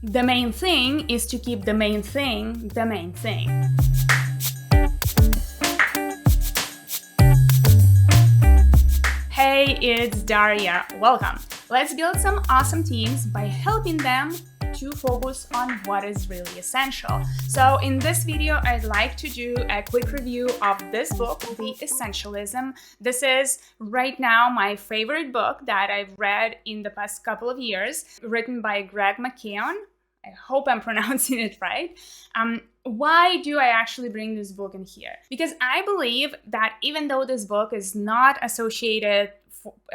The main thing is to keep the main thing the main thing. Hey, it's Daria. Welcome. Let's build some awesome teams by helping them to focus on what is really essential. So in this video, I'd like to do a quick review of this book, The Essentialism. This is right now my favorite book that I've read in the past couple of years, written by Greg McKeown. I hope I'm pronouncing it right. Why do I actually bring this book in here? Because I believe that even though this book is not associated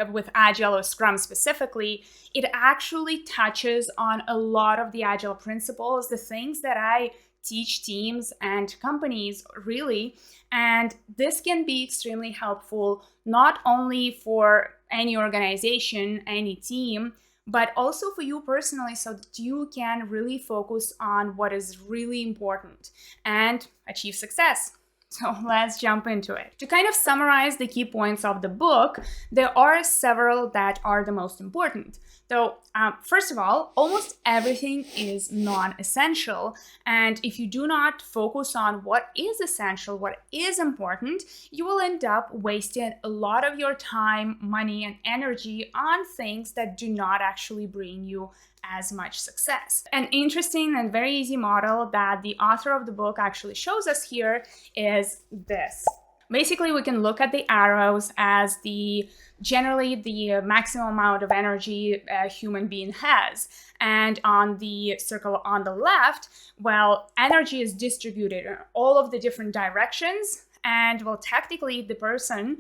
with Agile or Scrum specifically, it actually touches on a lot of the Agile principles, the things that I teach teams and companies really. And this can be extremely helpful, not only for any organization, any team, but also for you personally, so that you can really focus on what is really important and achieve success. So let's jump into it. To kind of summarize the key points of the book, there are several that are the most important. So first of all, almost everything is non-essential. And if you do not focus on what is essential, what is important, you will end up wasting a lot of your time, money, and energy on things that do not actually bring you as much success. An interesting and very easy model that the author of the book actually shows us here is this. Basically, we can look at the arrows as generally the maximum amount of energy a human being has. And on the circle on the left, well, energy is distributed in all of the different directions. And well, technically, the person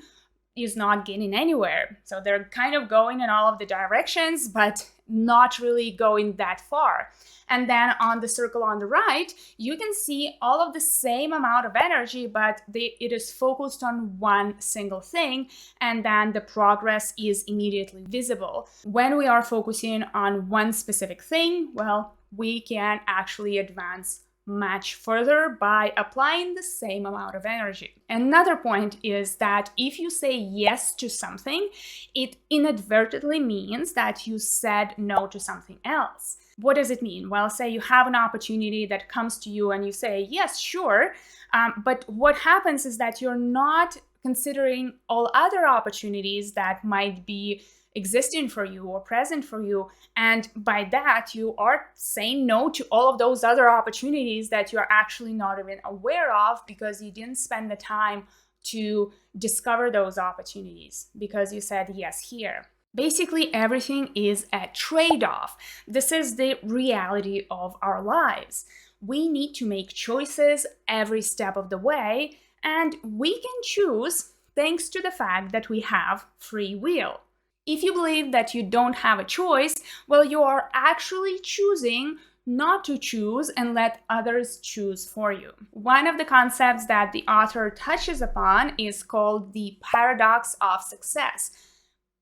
is not getting anywhere. So they're kind of going in all of the directions, but not really going that far. And then on the circle on the right, you can see all of the same amount of energy, but it is focused on one single thing, and then the progress is immediately visible. When we are focusing on one specific thing, well, we can actually advance much further by applying the same amount of energy. Another point is that if you say yes to something, it inadvertently means that you said no to something else. What does it mean? Well, say you have an opportunity that comes to you and you say, yes, sure. But what happens is that you're not considering all other opportunities that might be existing for you or present for you. And by that, you are saying no to all of those other opportunities that you're actually not even aware of because you didn't spend the time to discover those opportunities because you said yes here. Basically, everything is a trade-off. This is the reality of our lives. We need to make choices every step of the way, and we can choose thanks to the fact that we have free will. If you believe that you don't have a choice, well, you are actually choosing not to choose and let others choose for you. One of the concepts that the author touches upon is called the paradox of success.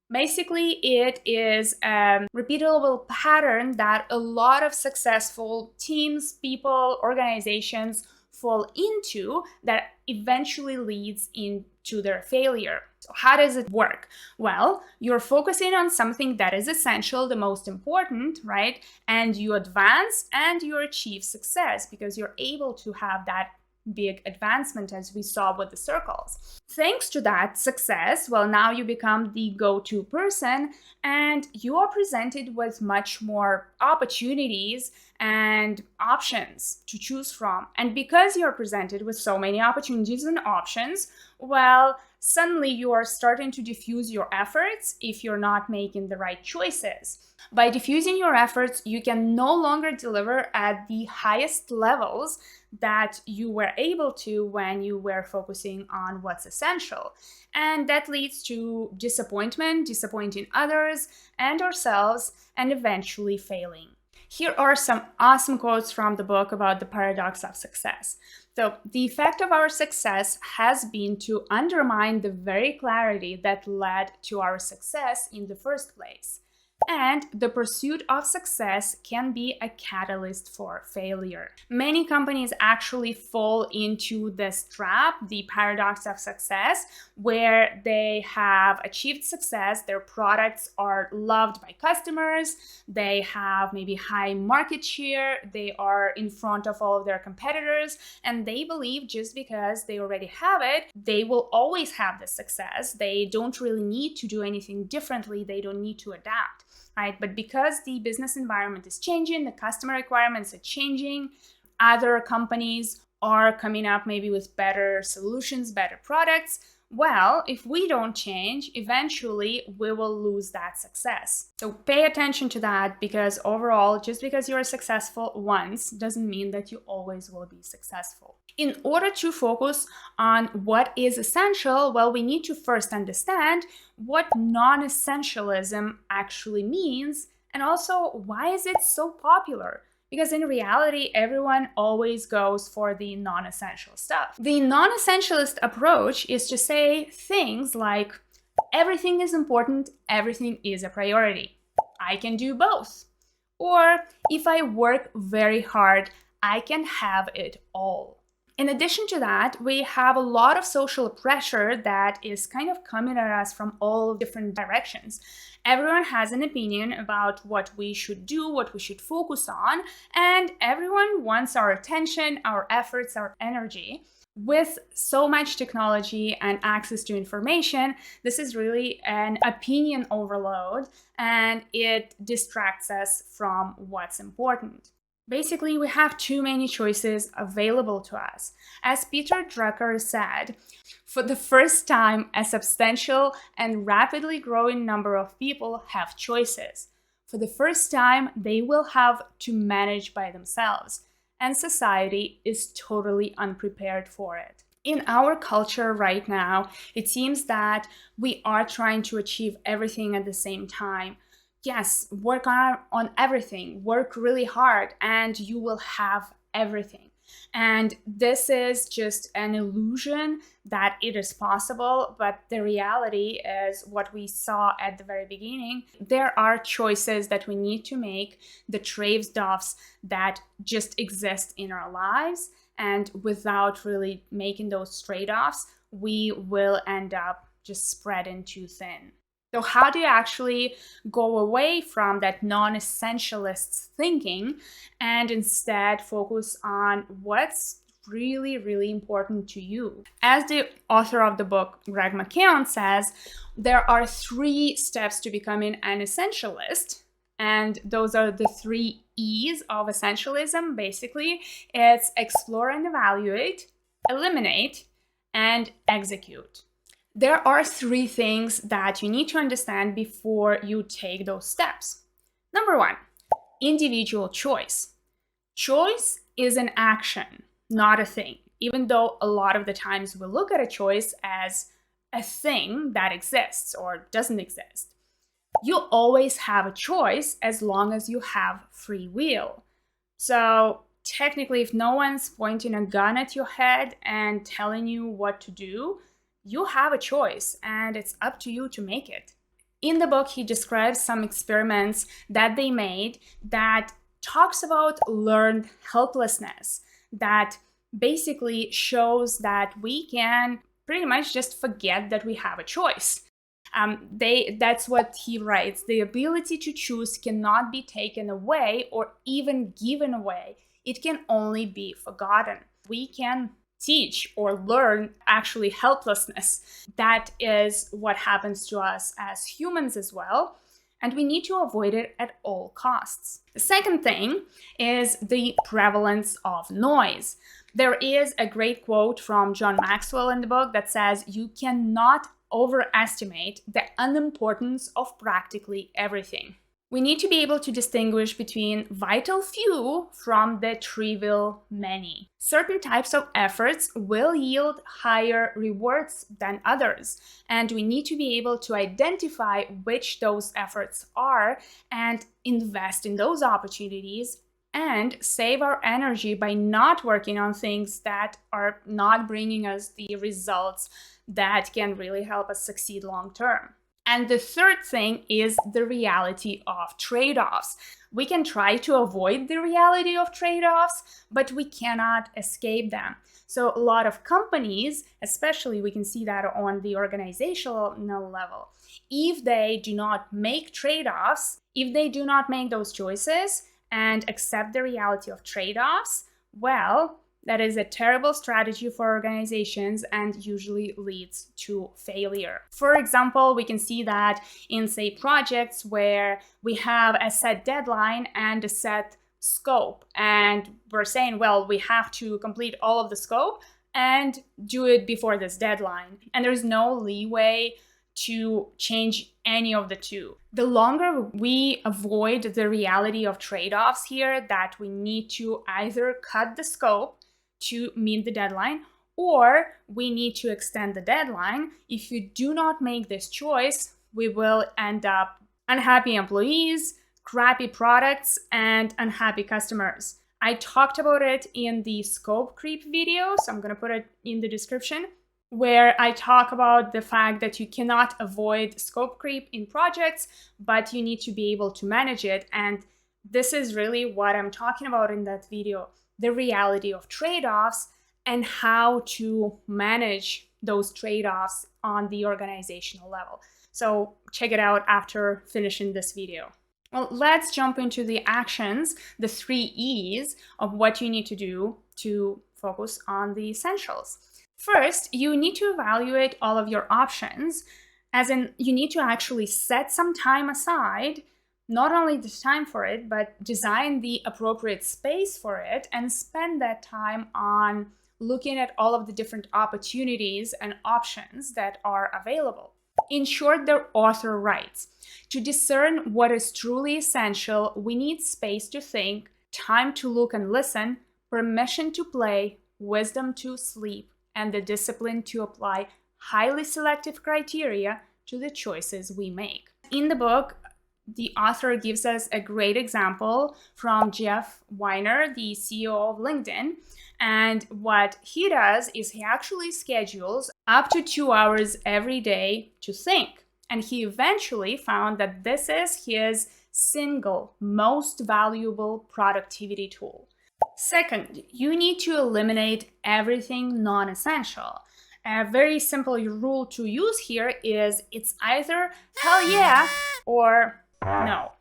Basically, it is a repeatable pattern that a lot of successful teams, people, organizations fall into that eventually leads into their failure. So how does it work? Well, you're focusing on something that is essential, the most important, right? And you advance and you achieve success because you're able to have that big advancement as we saw with the circles. Thanks to that success, well, now you become the go-to person and you are presented with much more opportunities and options to choose from. And because you're presented with so many opportunities and options, well, suddenly you are starting to diffuse your efforts if you're not making the right choices. By diffusing your efforts, you can no longer deliver at the highest levels that you were able to when you were focusing on what's essential. And that leads to disappointment, disappointing others and ourselves, and eventually failing. Here are some awesome quotes from the book about the paradox of success. So, the effect of our success has been to undermine the very clarity that led to our success in the first place. And the pursuit of success can be a catalyst for failure. Many companies actually fall into this trap, the paradox of success, where they have achieved success, their products are loved by customers, they have maybe high market share, they are in front of all of their competitors, and they believe just because they already have it, they will always have the success. They don't really need to do anything differently, they don't need to adapt. Right? But because the business environment is changing, the customer requirements are changing, other companies are coming up maybe with better solutions, better products. Well, if we don't change, eventually we will lose that success. So pay attention to that, because overall, just because you're successful once doesn't mean that you always will be successful. In order to focus on what is essential, well, we need to first understand what non-essentialism actually means, and also why is it so popular? Because in reality, everyone always goes for the non-essential stuff. The non-essentialist approach is to say things like, everything is important, everything is a priority. I can do both. Or if I work very hard, I can have it all. In addition to that, we have a lot of social pressure that is kind of coming at us from all different directions. Everyone has an opinion about what we should do, what we should focus on, and everyone wants our attention, our efforts, our energy. With so much technology and access to information, this is really an opinion overload, and it distracts us from what's important. Basically, we have too many choices available to us. As Peter Drucker said, for the first time, a substantial and rapidly growing number of people have choices. For the first time, they will have to manage by themselves, and society is totally unprepared for it. In our culture right now, it seems that we are trying to achieve everything at the same time. Yes, work on everything, work really hard, and you will have everything. And this is just an illusion that it is possible, but the reality is what we saw at the very beginning. There are choices that we need to make, the trade-offs that just exist in our lives, and without really making those trade-offs, we will end up just spreading too thin. So how do you actually go away from that non-essentialist thinking and instead focus on what's really, really important to you? As the author of the book, Greg McKeown, says, there are 3 steps to becoming an essentialist. And those are the 3 E's of essentialism, basically. It's explore and evaluate, eliminate, and execute. There are 3 things that you need to understand before you take those steps. Number 1, individual choice. Choice is an action, not a thing, even though a lot of the times we look at a choice as a thing that exists or doesn't exist. You always have a choice as long as you have free will. So technically, if no one's pointing a gun at your head and telling you what to do, you have a choice, and it's up to you to make it. In the book, he describes some experiments that they made that talks about learned helplessness, that basically shows that we can pretty much just forget that we have a choice. That's what he writes. The ability to choose cannot be taken away or even given away. It can only be forgotten. We can teach or learn actually helplessness. That is what happens to us as humans as well, and we need to avoid it at all costs. The second thing is the prevalence of noise. There is a great quote from John Maxwell in the book that says, "You cannot overestimate the unimportance of practically everything." We need to be able to distinguish between vital few from the trivial many. Certain types of efforts will yield higher rewards than others, and we need to be able to identify which those efforts are and invest in those opportunities and save our energy by not working on things that are not bringing us the results that can really help us succeed long term. And the third thing is the reality of trade-offs. We can try to avoid the reality of trade-offs, but we cannot escape them. So a lot of companies, especially we can see that on the organizational level, if they do not make trade-offs, if they do not make those choices and accept the reality of trade-offs, well, that is a terrible strategy for organizations and usually leads to failure. For example, we can see that in, say, projects where we have a set deadline and a set scope, and we're saying, well, we have to complete all of the scope and do it before this deadline. And there's no leeway to change any of the two. The longer we avoid the reality of trade-offs here, that we need to either cut the scope to meet the deadline, or we need to extend the deadline. If you do not make this choice, we will end up unhappy employees, crappy products, and unhappy customers. I talked about it in the scope creep video, so I'm going to put it in the description, where I talk about the fact that you cannot avoid scope creep in projects, but you need to be able to manage it. And this is really what I'm talking about in that video, the reality of trade-offs and how to manage those trade-offs on the organizational level. So check it out after finishing this video. Well, let's jump into the actions, the 3 E's of what you need to do to focus on the essentials. First, you need to evaluate all of your options, as in you need to actually set some time aside, not only the time for it, but design the appropriate space for it and spend that time on looking at all of the different opportunities and options that are available. In short, the author writes, to discern what is truly essential, we need space to think, time to look and listen, permission to play, wisdom to sleep, and the discipline to apply highly selective criteria to the choices we make. In the book, the author gives us a great example from Jeff Weiner, the CEO of LinkedIn. And what he does is he actually schedules up to 2 hours every day to think. And he eventually found that this is his single most valuable productivity tool. Second, you need to eliminate everything non-essential. A very simple rule to use here is it's either hell yeah or no.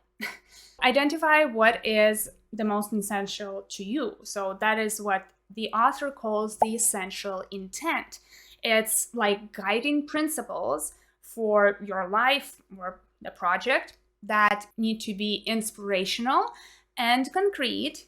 Identify what is the most essential to you. So that is what the author calls the essential intent. It's like guiding principles for your life or the project that need to be inspirational and concrete,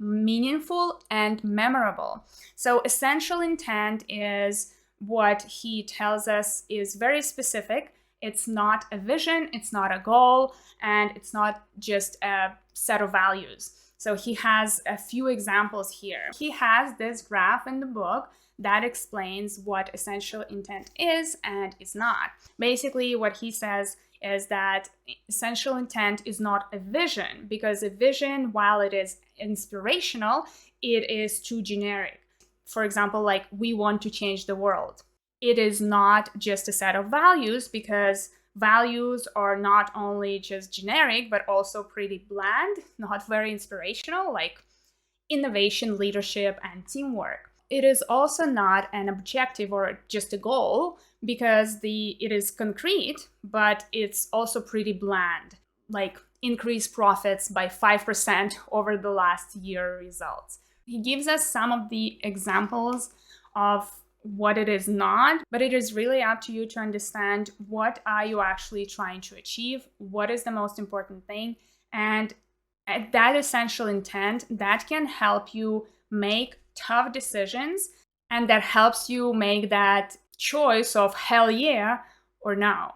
meaningful and memorable. So essential intent is what he tells us is very specific. It's not a vision, it's not a goal, and it's not just a set of values. So he has a few examples here. He has this graph in the book that explains what essential intent is and is not. Basically, what he says is that essential intent is not a vision, because a vision, while it is inspirational, it is too generic. For example, like we want to change the world. It is not just a set of values, because values are not only just generic, but also pretty bland, not very inspirational, like innovation, leadership, and teamwork. It is also not an objective or just a goal, because it is concrete, but it's also pretty bland, like increase profits by 5% over the last year results. He gives us some of the examples of what it is not, but it is really up to you to understand what are you actually trying to achieve, what is the most important thing, and at that essential intent that can help you make tough decisions, and that helps you make that choice of hell yeah or no.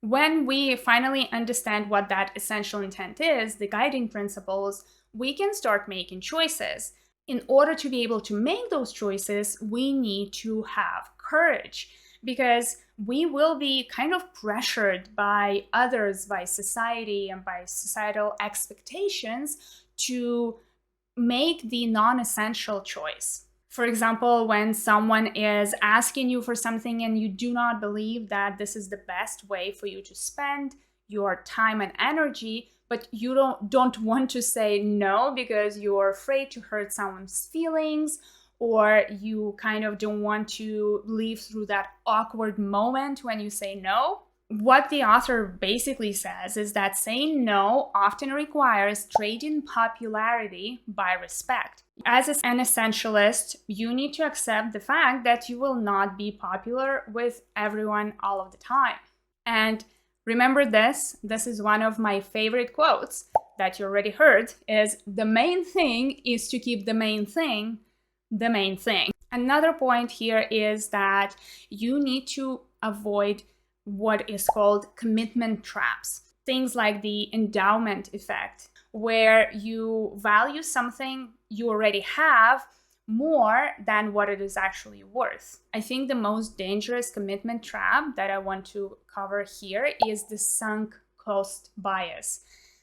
When we finally understand what that essential intent is, the guiding principles, we can start making choices. In order to be able to make those choices, we need to have courage, because we will be kind of pressured by others, by society, and by societal expectations to make the non-essential choice. For example, when someone is asking you for something and you do not believe that this is the best way for you to spend your time and energy, but you don't want to say no because you're afraid to hurt someone's feelings, or you kind of don't want to live through that awkward moment when you say no. What the author basically says is that saying no often requires trading popularity by respect. As an essentialist, you need to accept the fact that you will not be popular with everyone all of the time. And remember this is one of my favorite quotes that you already heard, is the main thing is to keep the main thing the main thing. Another point here is that you need to avoid what is called commitment traps. Things like the endowment effect, where you value something you already have more than what it is actually worth. I think the most dangerous commitment trap that I want to cover here is the sunk cost bias.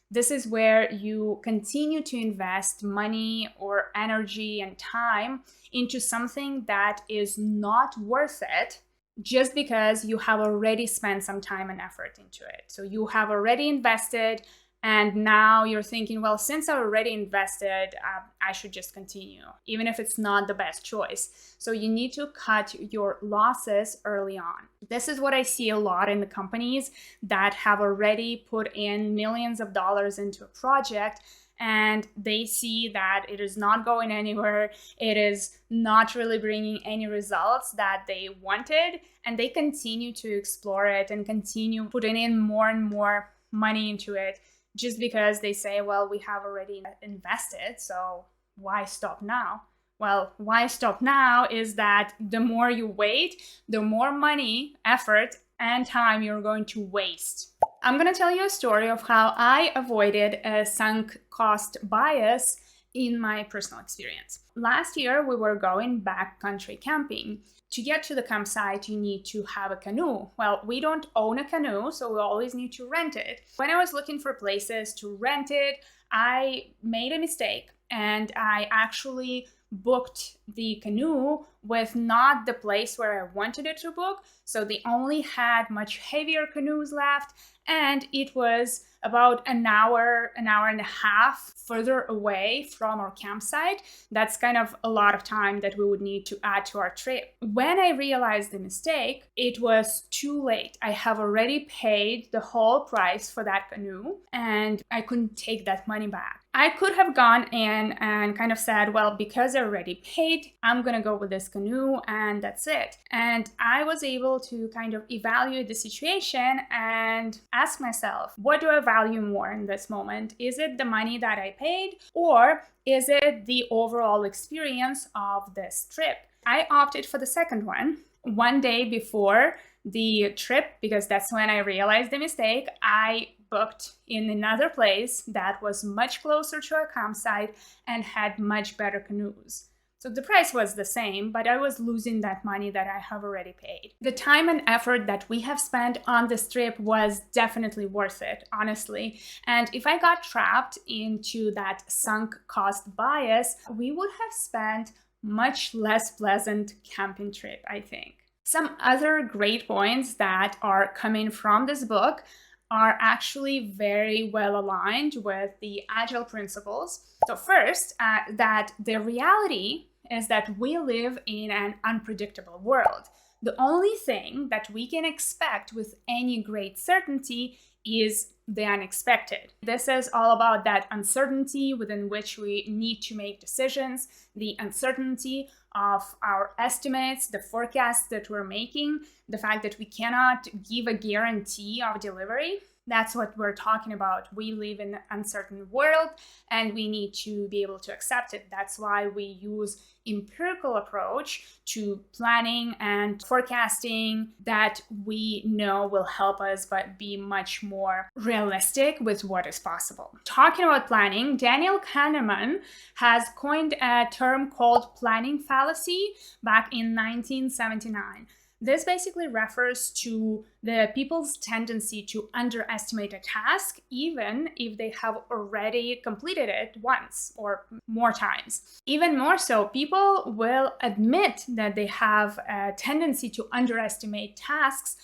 This is where you continue to invest money or energy and time into something that is not worth it just because you have already spent some time and effort into it. So you have already invested, and now you're thinking, well, since I already invested, I should just continue, even if it's not the best choice. So you need to cut your losses early on. This is what I see a lot in the companies that have already put in millions of dollars into a project, and they see that it is not going anywhere, it is not really bringing any results that they wanted, and they continue to explore it and continue putting in more and more money into it just because they say, well, we have already invested, so why stop now? Well, why stop now is that the more you wait, the more money, effort, and time you're going to waste. I'm going to tell you a story of how I avoided a sunk cost bias in my personal experience. Last year, we were going backcountry camping. To get to the campsite, you need to have a canoe. Well, we don't own a canoe, so we always need to rent it. When I was looking for places to rent it, I made a mistake, and I actually booked the canoe with not the place where I wanted it to book. So they only had much heavier canoes left, and it was about an hour and a half further away from our campsite. That's kind of a lot of time that we would need to add to our trip. When I realized the mistake, it was too late. I have already paid the whole price for that canoe, and I couldn't take that money back. I could have gone in and kind of said, well, because I already paid, I'm gonna go with this canoe and that's it. And I was able to kind of evaluate the situation and ask myself, what do I value more in this moment? Is it the money that I paid, or is it the overall experience of this trip? I opted for the second one. One day before the trip, because that's when I realized the mistake, I booked in another place that was much closer to our campsite and had much better canoes. So the price was the same, but I was losing that money that I have already paid. The time and effort that we have spent on this trip was definitely worth it, honestly. And if I got trapped into that sunk cost bias, we would have spent much less pleasant camping trip, I think. Some other great points that are coming from this book are actually very well aligned with the Agile principles. So first, that the reality is that we live in an unpredictable world. The only thing that we can expect with any great certainty is the unexpected. This is all about that uncertainty within which we need to make decisions, the uncertainty of our estimates, the forecasts that we're making, the fact that we cannot give a guarantee of delivery. That's what we're talking about. We live in an uncertain world and we need to be able to accept it. That's why we use empirical approach to planning and forecasting that we know will help us but be much more realistic with what is possible. Talking about planning, Daniel Kahneman has coined a term called planning fallacy back in 1979. This basically refers to the people's tendency to underestimate a task, even if they have already completed it once or more times. Even more so, people will admit that they have a tendency to underestimate tasks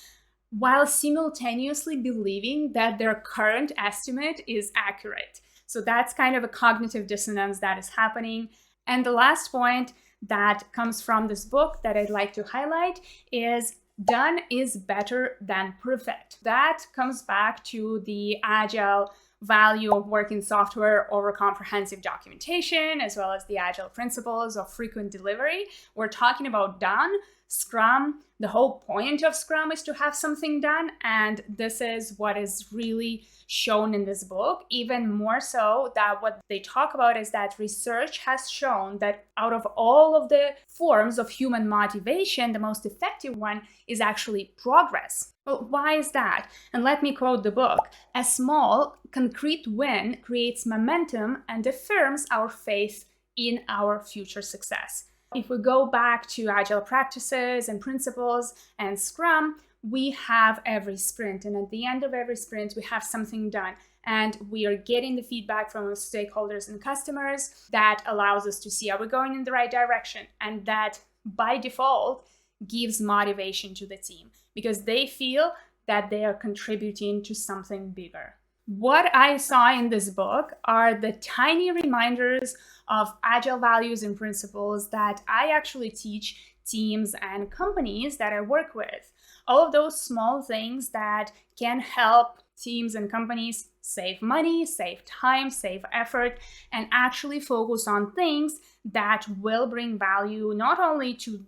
while simultaneously believing that their current estimate is accurate. So that's kind of a cognitive dissonance that is happening. And the last point that comes from this book that I'd like to highlight is done is better than perfect. That comes back to the Agile value of working software over comprehensive documentation, as well as the Agile principles of frequent delivery. We're talking about done. Scrum, the whole point of Scrum is to have something done, and this is what is really shown in this book. Even more so, that what they talk about is that research has shown that out of all of the forms of human motivation, the most effective one is actually progress. Well, why is that? And let me quote the book. A small, concrete win creates momentum and affirms our faith in our future success. If we go back to Agile practices and principles and Scrum, we have every sprint. And at the end of every sprint, we have something done. And we are getting the feedback from our stakeholders and customers that allows us to see, are we going in the right direction? And that by default gives motivation to the team because they feel that they are contributing to something bigger. What I saw in this book are the tiny reminders of Agile values and principles that I actually teach teams and companies that I work with. All of those small things that can help teams and companies save money, save time, save effort, and actually focus on things that will bring value not only to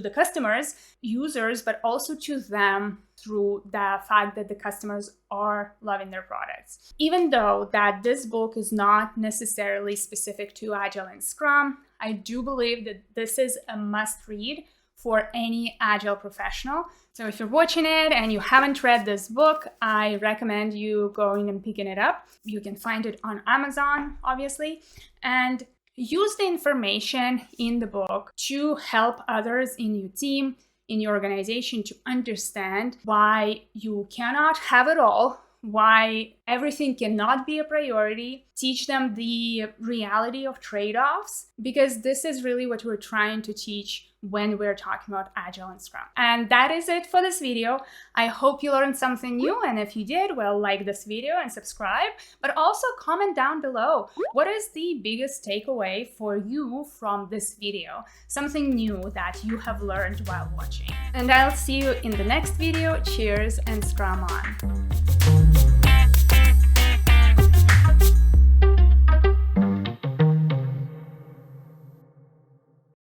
the customers, users, but also to them through the fact that the customers are loving their products. Even though that this book is not necessarily specific to Agile and Scrum, I do believe that this is a must read for any Agile professional. So if you're watching it and you haven't read this book, I recommend you going and picking it up. You can find it on Amazon, obviously, and use the information in the book to help others in your team, in your organization to understand why you cannot have it all, why everything cannot be a priority, teach them the reality of trade-offs, because this is really what we're trying to teach when we're talking about Agile and Scrum. And that is it for this video. I hope you learned something new, and if you did, well, like this video and subscribe, but also comment down below. What is the biggest takeaway for you from this video? Something new that you have learned while watching. And I'll see you in the next video. Cheers and Scrum on!